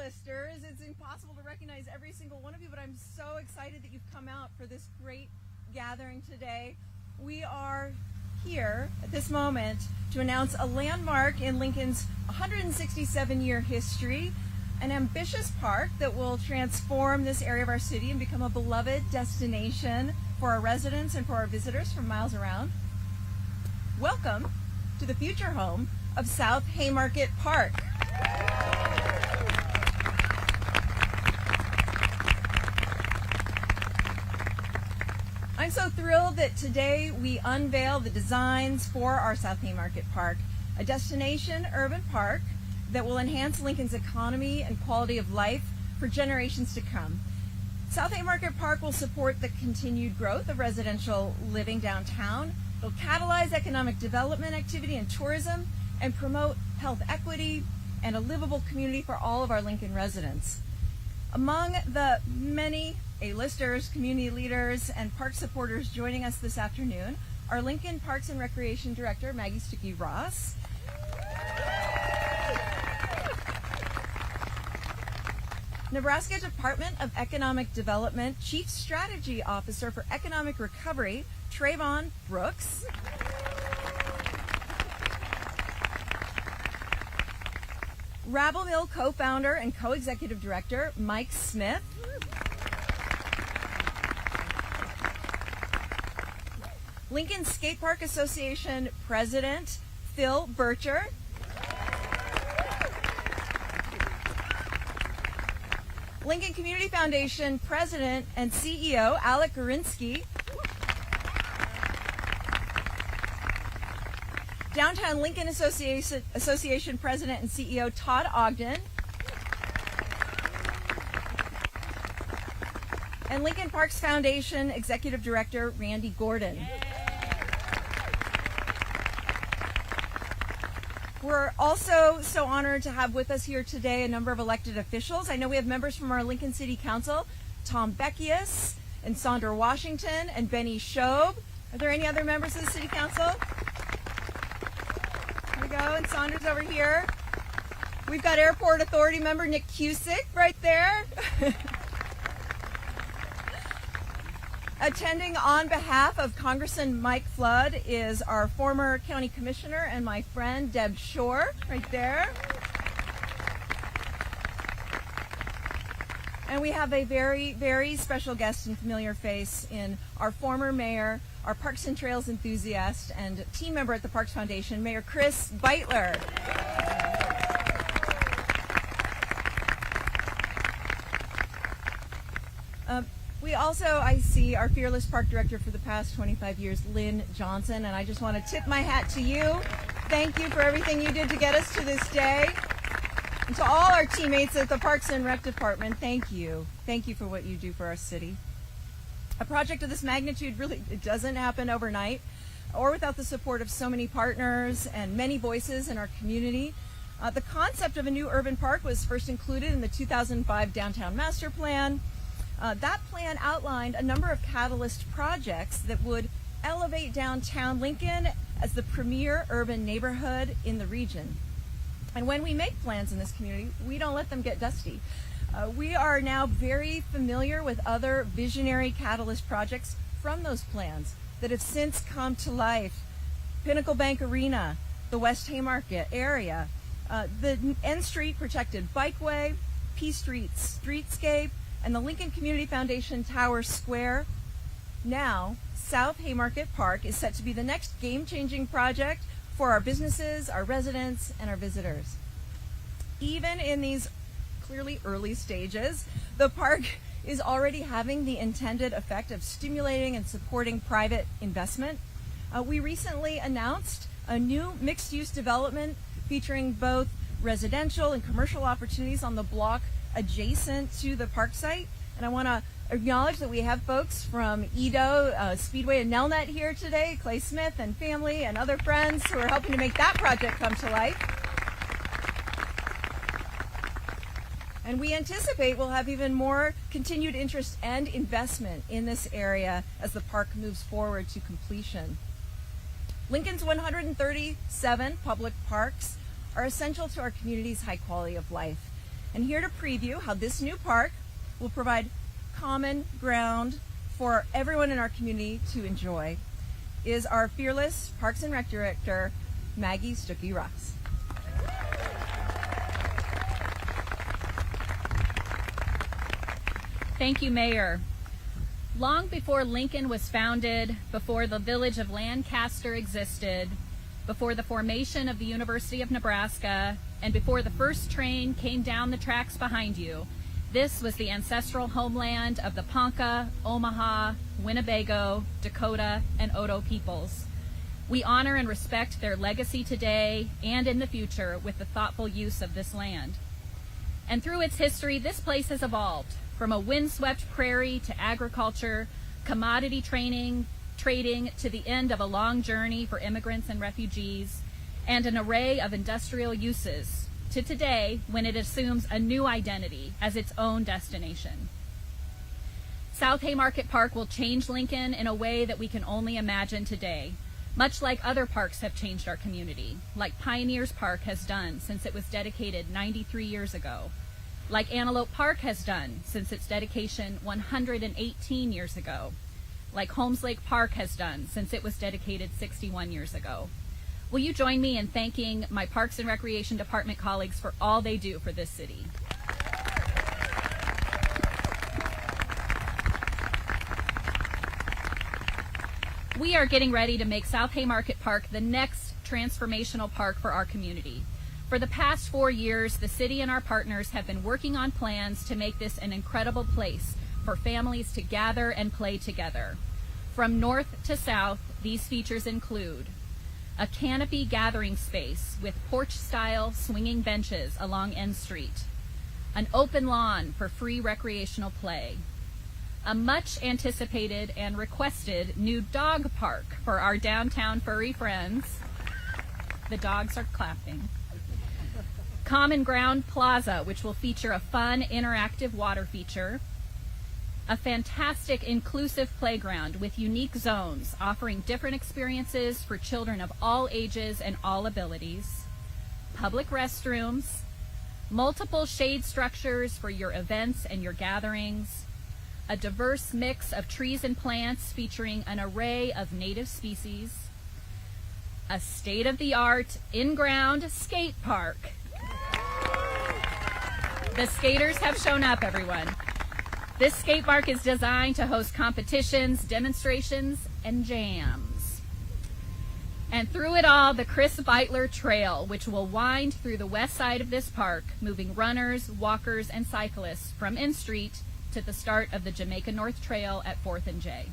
A-listers. It's impossible to recognize every single one of you, but I'm so excited that you've come out for this great gathering today. We are here at this moment to announce a landmark in Lincoln's 167-year history, an ambitious park that will transform this area of our city and become a beloved destination for our residents and for our visitors from miles around. Welcome to the future home of South Haymarket Park. I'm so thrilled that today we unveil the designs for our South Haymarket Park, a destination urban park that will enhance Lincoln's economy and quality of life for generations to come. South Haymarket Park will support the continued growth of residential living downtown. It'll catalyze economic development activity and tourism and promote health equity and a livable community for all of our Lincoln residents. Among the many A-listers, community leaders, and park supporters joining us this afternoon are Lincoln Parks and Recreation Director Maggie Stuckey-Ross, Nebraska Department of Economic Development Chief Strategy Officer for Economic Recovery Trayvon Brooks, Rabble Mill co-founder and co-executive director Mike Smith, Lincoln Skate Park Association President Phil Bircher, Lincoln Community Foundation President and CEO Alec Gorinsky, Downtown Lincoln Association President and CEO Todd Ogden, and Lincoln Parks Foundation Executive Director Randy Gordon. We're also so honored to have with us here today a number of elected officials. I know we have members from our Lincoln City Council, Tom Beckius and Sandra Washington and Benny Shobe. Are there any other members of the City Council? There we go, and Sandra's over here. We've got Airport Authority member Nick Cusick right there. Attending on behalf of Congressman Mike Flood is our former county commissioner and my friend Deb Shore, right there. And we have a very, very special guest and familiar face in our former mayor, our Parks and Trails enthusiast, and team member at the Parks Foundation, Mayor Chris Beitler. We also, I see, our fearless park director for the past 25 years, Lynn Johnson, and I just want to tip my hat to you. Thank you for everything you did to get us to this day. And to all our teammates at the Parks and Rec Department, thank you. Thank you for what you do for our city. A project of this magnitude really it doesn't happen overnight or without the support of so many partners and many voices in our community. The concept of a new urban park was first included in the 2005 Downtown Master Plan. That plan outlined a number of catalyst projects that would elevate downtown Lincoln as the premier urban neighborhood in the region. And when we make plans in this community, we don't let them get dusty. We are now very familiar with other visionary catalyst projects from those plans that have since come to life. Pinnacle Bank Arena, the West Haymarket area, the N Street Protected Bikeway, P Street Streetscape, and the Lincoln Community Foundation Tower Square. Now, South Haymarket Park is set to be the next game-changing project for our businesses, our residents, and our visitors. Even in these clearly early stages, the park is already having the intended effect of stimulating and supporting private investment. We recently announced a new mixed-use development featuring both residential and commercial opportunities on the block adjacent to the park site. And I want to acknowledge that we have folks from Edo, Speedway and Nelnet here today, Clay Smith and family and other friends who are helping to make that project come to life. And we anticipate we'll have even more continued interest and investment in this area as the park moves forward to completion. Lincoln's 137 public parks are essential to our community's high quality of life. And here to preview how this new park will provide common ground for everyone in our community to enjoy is our fearless Parks and Rec Director, Maggie Stuckey-Ross. Thank you, Mayor. Long before Lincoln was founded, before the village of Lancaster existed, before the formation of the University of Nebraska, and before the first train came down the tracks behind you, this was the ancestral homeland of the Ponca, Omaha, Winnebago, Dakota, and Oto peoples. We honor and respect their legacy today and in the future with the thoughtful use of this land. And through its history, this place has evolved from a windswept prairie to agriculture, commodity trading to the end of a long journey for immigrants and refugees, and an array of industrial uses to today when it assumes a new identity as its own destination. South Haymarket Park will change Lincoln in a way that we can only imagine today, much like other parks have changed our community, like Pioneers Park has done since it was dedicated 93 years ago, like Antelope Park has done since its dedication 118 years ago, like Holmes Lake Park has done since it was dedicated 61 years ago. Will you join me in thanking my Parks and Recreation Department colleagues for all they do for this city? We are getting ready to make South Haymarket Park the next transformational park for our community. For the past 4 years, the city and our partners have been working on plans to make this an incredible place for families to gather and play together. From north to south, these features include a canopy gathering space with porch-style swinging benches along N Street, an open lawn for free recreational play, a much-anticipated and requested new dog park for our downtown furry friends. The dogs are clapping. Common Ground Plaza, which will feature a fun, interactive water feature. A fantastic, inclusive playground with unique zones offering different experiences for children of all ages and all abilities. Public restrooms. Multiple shade structures for your events and your gatherings. A diverse mix of trees and plants featuring an array of native species. A state-of-the-art, in-ground skate park. The skaters have shown up, everyone. This skate park is designed to host competitions, demonstrations, and jams. And through it all, the Chris Beitler Trail, which will wind through the west side of this park, moving runners, walkers, and cyclists from N Street to the start of the Jamaica North Trail at 4th and J.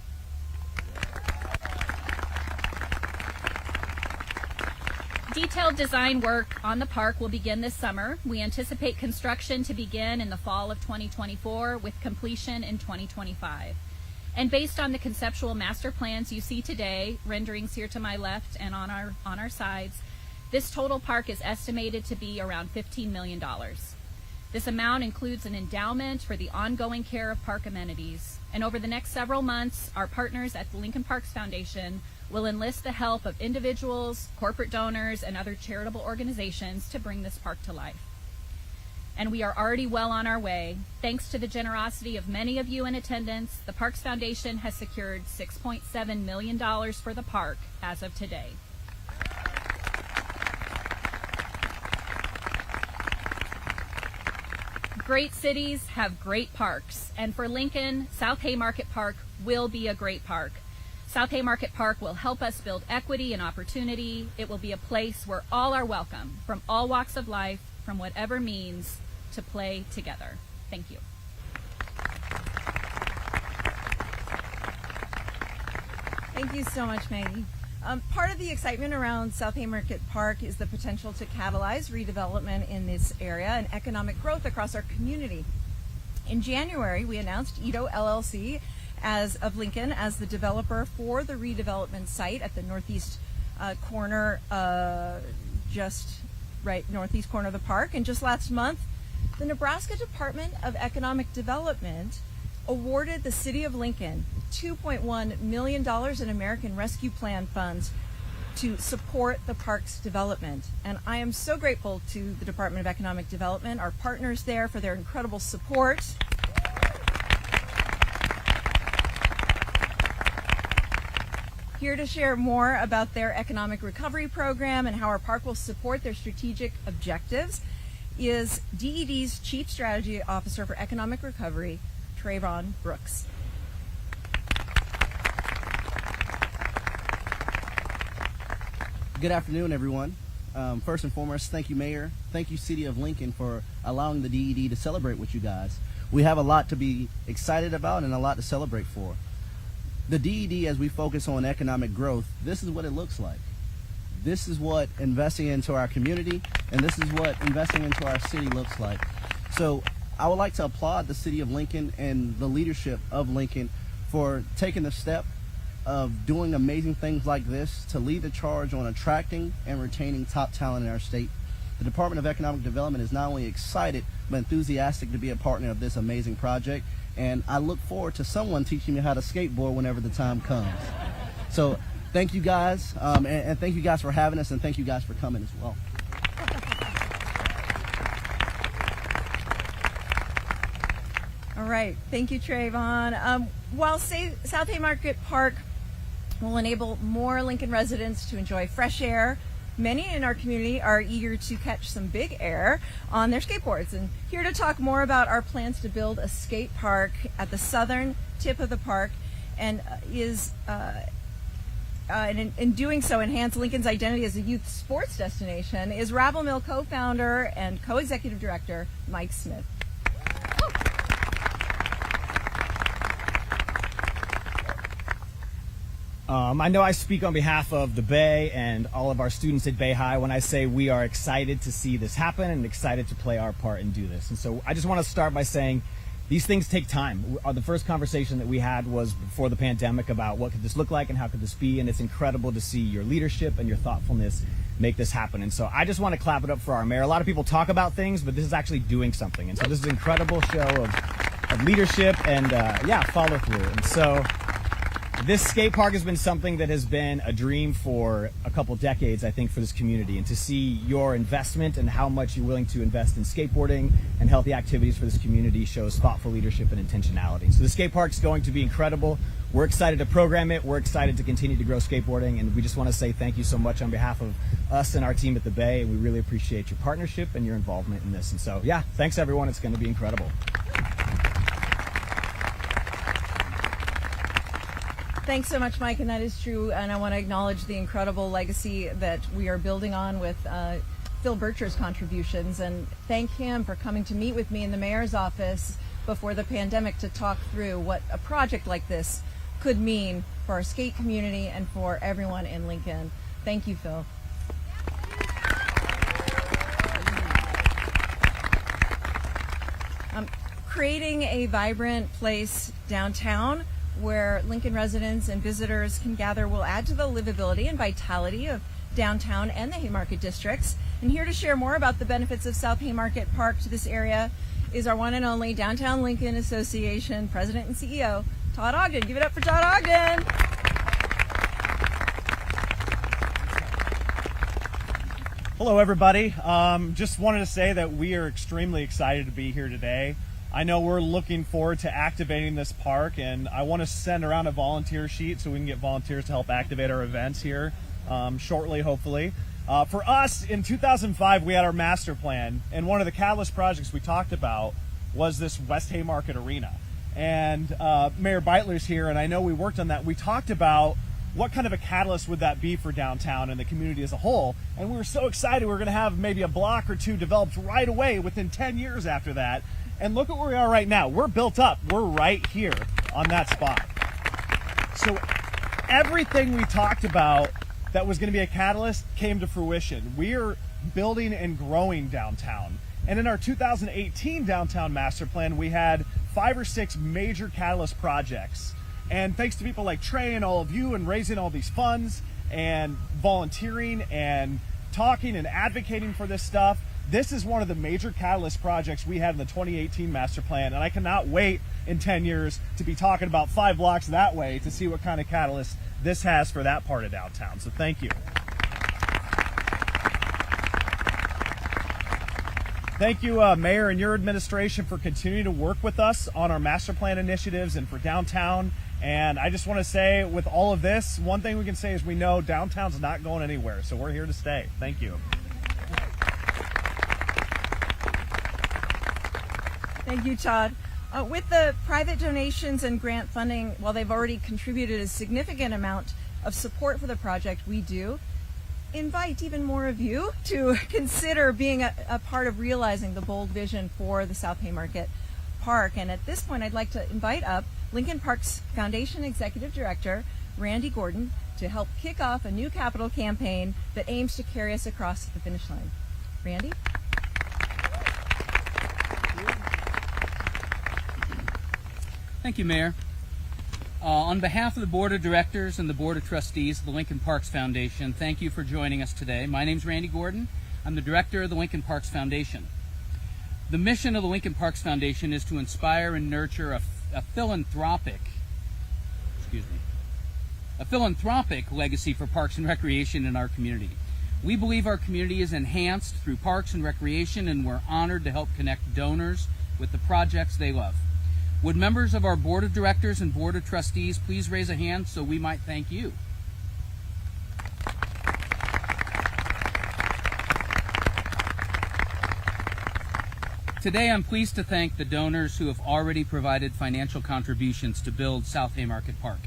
Detailed design work on the park will begin this summer. We anticipate construction to begin in the fall of 2024 with completion in 2025. And based on the conceptual master plans you see today, renderings here to my left and on our sides, this total park is estimated to be around $15 million. This amount includes an endowment for the ongoing care of park amenities. And over the next several months, our partners at the Lincoln Parks Foundation will enlist the help of individuals, corporate donors, and other charitable organizations to bring this park to life. And we are already well on our way. Thanks to the generosity of many of you in attendance, the Parks Foundation has secured $6.7 million for the park as of today. Great cities have great parks, and for Lincoln, South Haymarket Park will be a great park. South Haymarket Park will help us build equity and opportunity. It will be a place where all are welcome, from all walks of life, from whatever means, to play together. Thank you. Thank you so much, Maggie. Part of the excitement around South Haymarket Park is the potential to catalyze redevelopment in this area and economic growth across our community. In January, we announced Ito LLC of Lincoln as the developer for the redevelopment site at the northeast corner, northeast corner of the park. And just last month, the Nebraska Department of Economic Development awarded the City of Lincoln $2.1 million in American Rescue Plan funds to support the park's development. And I am so grateful to the Department of Economic Development, our partners there, for their incredible support. Here to share more about their economic recovery program and how our park will support their strategic objectives is DED's Chief Strategy Officer for Economic Recovery, Trayvon Brooks. Good afternoon, everyone. First and foremost, thank you, Mayor. Thank you, City of Lincoln, for allowing the DED to celebrate with you guys. We have a lot to be excited about and a lot to celebrate for. The DED, as we focus on economic growth, this is what it looks like. This is what investing into our community, and this is what investing into our city looks like. So I would like to applaud the City of Lincoln and the leadership of Lincoln for taking the step of doing amazing things like this to lead the charge on attracting and retaining top talent in our state. The Department of Economic Development is not only excited but enthusiastic to be a partner of this amazing project, and I look forward to someone teaching me how to skateboard whenever the time comes. So thank you guys, and thank you guys for having us, and thank you guys for coming as well. All right, thank you, Trayvon. While South Haymarket Park will enable more Lincoln residents to enjoy fresh air, many in our community are eager to catch some big air on their skateboards. And here to talk more about our plans to build a skate park at the southern tip of the park and in doing so enhance Lincoln's identity as a youth sports destination is Rabble Mill co-founder and co-executive director Mike Smith. I know I speak on behalf of the Bay and all of our students at Bay High when I say we are excited to see this happen and excited to play our part and do this. And so I just want to start by saying these things take time. The first conversation that we had was before the pandemic about what could this look like and how could this be, and it's incredible to see your leadership and your thoughtfulness make this happen. And so I just want to clap it up for our mayor. A lot of people talk about things, but this is actually doing something. And so this is an incredible show of leadership and follow through. And so this skate park has been something that has been a dream for a couple decades, I think, for this community. And to see your investment and how much you're willing to invest in skateboarding and healthy activities for this community shows thoughtful leadership and intentionality. So the skate park is going to be incredible. We're excited to program it. We're excited to continue to grow skateboarding. And we just want to say thank you so much on behalf of us and our team at the Bay. And we really appreciate your partnership and your involvement in this. And so, yeah, thanks, everyone. It's going to be incredible. Thanks so much, Mike, and that is true. And I want to acknowledge the incredible legacy that we are building on with Phil Bircher's contributions, and thank him for coming to meet with me in the mayor's office before the pandemic to talk through what a project like this could mean for our skate community and for everyone in Lincoln. Thank you, Phil. Creating a vibrant place downtown where Lincoln residents and visitors can gather will add to the livability and vitality of downtown and the Haymarket districts. And here to share more about the benefits of South Haymarket Park to this area is our one and only Downtown Lincoln Association President and CEO, Todd Ogden. Give it up for Todd Ogden. Hello, everybody. Just wanted to say that we are extremely excited to be here today. I know we're looking forward to activating this park, and I want to send around a volunteer sheet so we can get volunteers to help activate our events here shortly, hopefully. For us, in 2005, we had our master plan, and one of the catalyst projects we talked about was this West Haymarket Arena. And Mayor Beitler's here, and I know we worked on that. We talked about what kind of a catalyst would that be for downtown and the community as a whole, and we were so excited we were going to have maybe a block or two developed right away within 10 years after that. And look at where we are right now. We're built up. We're right here on that spot. So everything we talked about that was going to be a catalyst came to fruition. We're building and growing downtown. And in our 2018 downtown master plan, we had 5 or 6 major catalyst projects. And thanks to people like Trey and all of you and raising all these funds and volunteering and talking and advocating for this stuff, this is one of the major catalyst projects we had in the 2018 master plan, and I cannot wait in 10 years to be talking about 5 blocks that way to see what kind of catalyst this has for that part of downtown. So thank you. Thank you, Mayor and your administration, for continuing to work with us on our master plan initiatives and for downtown. And I just want to say, with all of this, one thing we can say is we know downtown's not going anywhere, so we're here to stay. Thank you. Thank you, Todd. With the private donations and grant funding, while they've already contributed a significant amount of support for the project, we do invite even more of you to consider being a part of realizing the bold vision for the South Haymarket Park. And at this point, I'd like to invite up Lincoln Park's Foundation Executive Director, Randy Gordon, to help kick off a new capital campaign that aims to carry us across the finish line. Randy? Thank you, Mayor. On behalf of the Board of Directors and the Board of Trustees of the Lincoln Parks Foundation, thank you for joining us today. My name is Randy Gordon. I'm the Director of the Lincoln Parks Foundation. The mission of the Lincoln Parks Foundation is to inspire and nurture a philanthropic legacy for parks and recreation in our community. We believe our community is enhanced through parks and recreation, and we're honored to help connect donors with the projects they love. Would members of our Board of Directors and Board of Trustees please raise a hand so we might thank you? Today I'm pleased to thank the donors who have already provided financial contributions to build South Haymarket Park.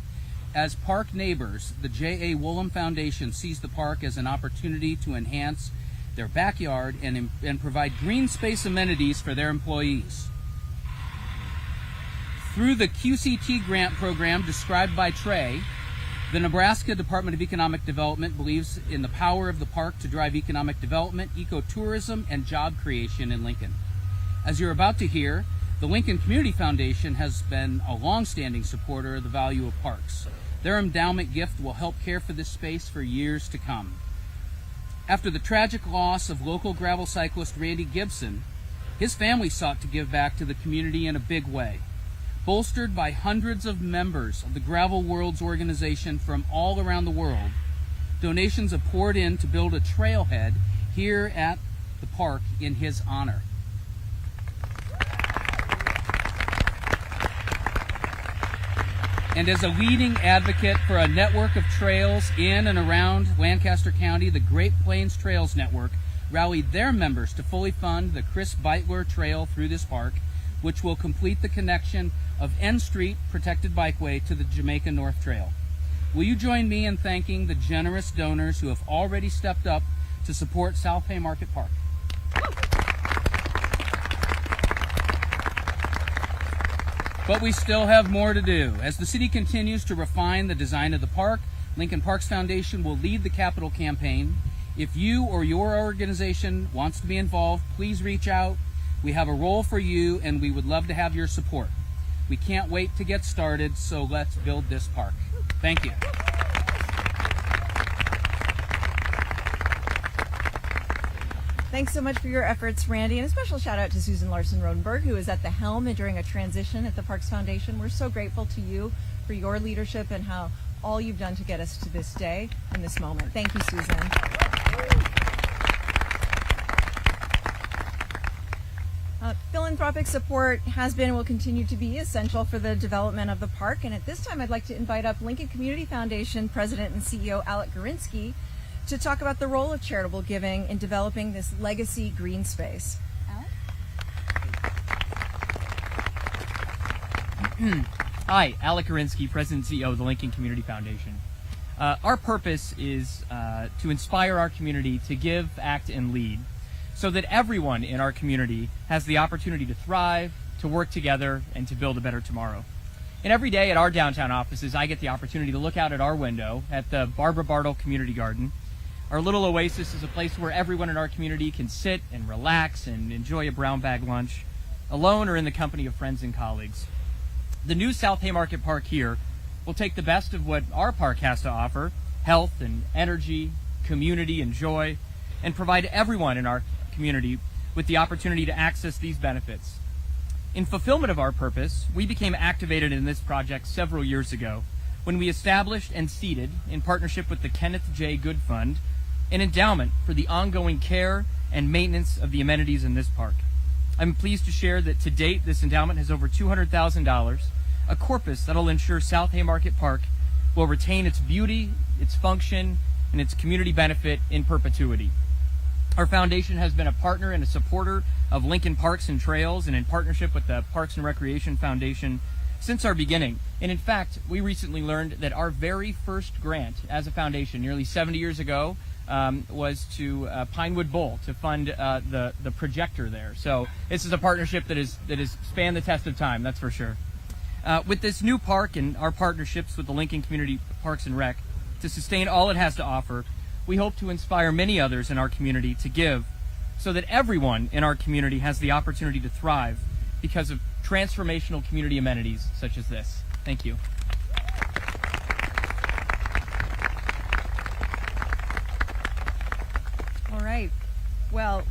As park neighbors, the J.A. Woolham Foundation sees the park as an opportunity to enhance their backyard and provide green space amenities for their employees. Through the QCT grant program described by Trey, the Nebraska Department of Economic Development believes in the power of the park to drive economic development, ecotourism, and job creation in Lincoln. As you're about to hear, the Lincoln Community Foundation has been a long-standing supporter of the value of parks. Their endowment gift will help care for this space for years to come. After the tragic loss of local gravel cyclist Randy Gibson, his family sought to give back to the community in a big way. Bolstered by hundreds of members of the Gravel Worlds organization from all around the world, donations have poured in to build a trailhead here at the park in his honor. And as a leading advocate for a network of trails in and around Lancaster County, the Great Plains Trails Network rallied their members to fully fund the Chris Beitler Trail through this park, which will complete the connection of N Street Protected Bikeway to the Jamaica North Trail. Will you join me in thanking the generous donors who have already stepped up to support South Haymarket Park? But we still have more to do. As the city continues to refine the design of the park, Lincoln Parks Foundation will lead the capital campaign. If you or your organization wants to be involved, please reach out. We have a role for you, and we would love to have your support. We can't wait to get started, so let's build this park. Thank you. Thanks so much for your efforts, Randy, and a special shout out to Susan Larson-Rodenberg, who is at the helm and during a transition at the Parks Foundation. We're so grateful to you for your leadership and how all you've done to get us to this day and this moment. Thank you, Susan. Philanthropic support has been and will continue to be essential for the development of the park. And at this time, I'd like to invite up Lincoln Community Foundation President and CEO Alec Gorinsky to talk about the role of charitable giving in developing this legacy green space. Alec? Hi, Alec Gorinsky, President and CEO of the Lincoln Community Foundation. Our purpose is to inspire our community to give, act, and lead, so that everyone in our community has the opportunity to thrive, to work together, and to build a better tomorrow. And every day at our downtown offices, I get the opportunity to look out at our window at the Barbara Bartle Community Garden. Our little oasis is a place where everyone in our community can sit and relax and enjoy a brown bag lunch, alone or in the company of friends and colleagues. The new South Haymarket Park here will take the best of what our park has to offer, health and energy, community and joy, and provide everyone in our community with the opportunity to access these benefits. In fulfillment of our purpose, we became activated in this project several years ago when we established and seeded, in partnership with the Kenneth J. Good Fund, an endowment for the ongoing care and maintenance of the amenities in this park. I'm pleased to share that to date, this endowment has over $200,000, a corpus that'll ensure South Haymarket Park will retain its beauty, its function, and its community benefit in perpetuity. Our foundation has been a partner and a supporter of Lincoln Parks and Trails, and in partnership with the Parks and Recreation Foundation since our beginning. And in fact, we recently learned that our very first grant as a foundation, nearly 70 years ago, was to Pinewood Bowl to fund the projector there. So this is a partnership that is spanned the test of time, that's for sure. With this new park and our partnerships with the Lincoln Community Parks and Rec to sustain all it has to offer, we hope to inspire many others in our community to give so that everyone in our community has the opportunity to thrive because of transformational community amenities such as this. Thank you. All right. Well,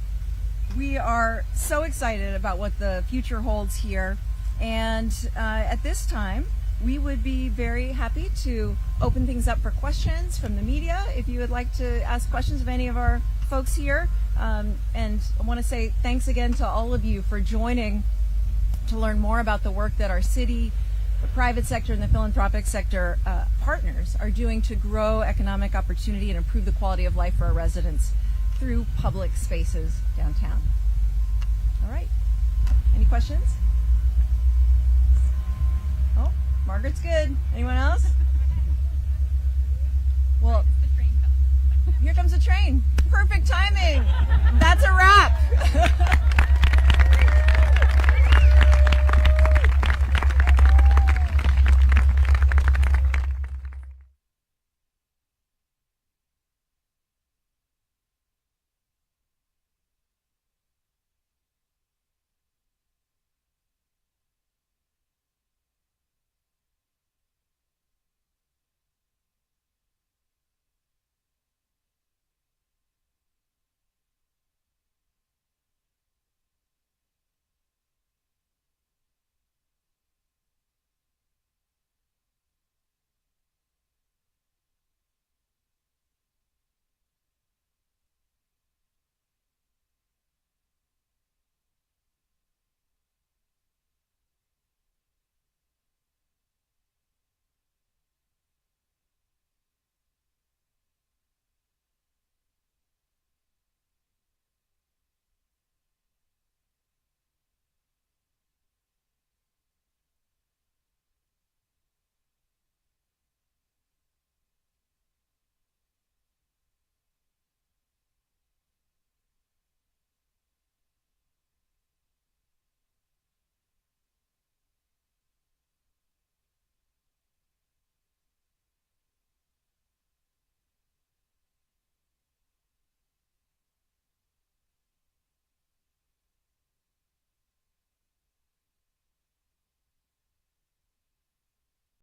we are so excited about what the future holds here. And at this time, we would be very happy to open things up for questions from the media. If you would like to ask questions of any of our folks here. And I want to say thanks again to all of you for joining to learn more about the work that our city, the private sector, and the philanthropic sector partners are doing to grow economic opportunity and improve the quality of life for our residents through public spaces downtown. All right. Any questions? Oh, Margaret's good. Anyone else? Well, here comes a train. Perfect timing. That's a wrap.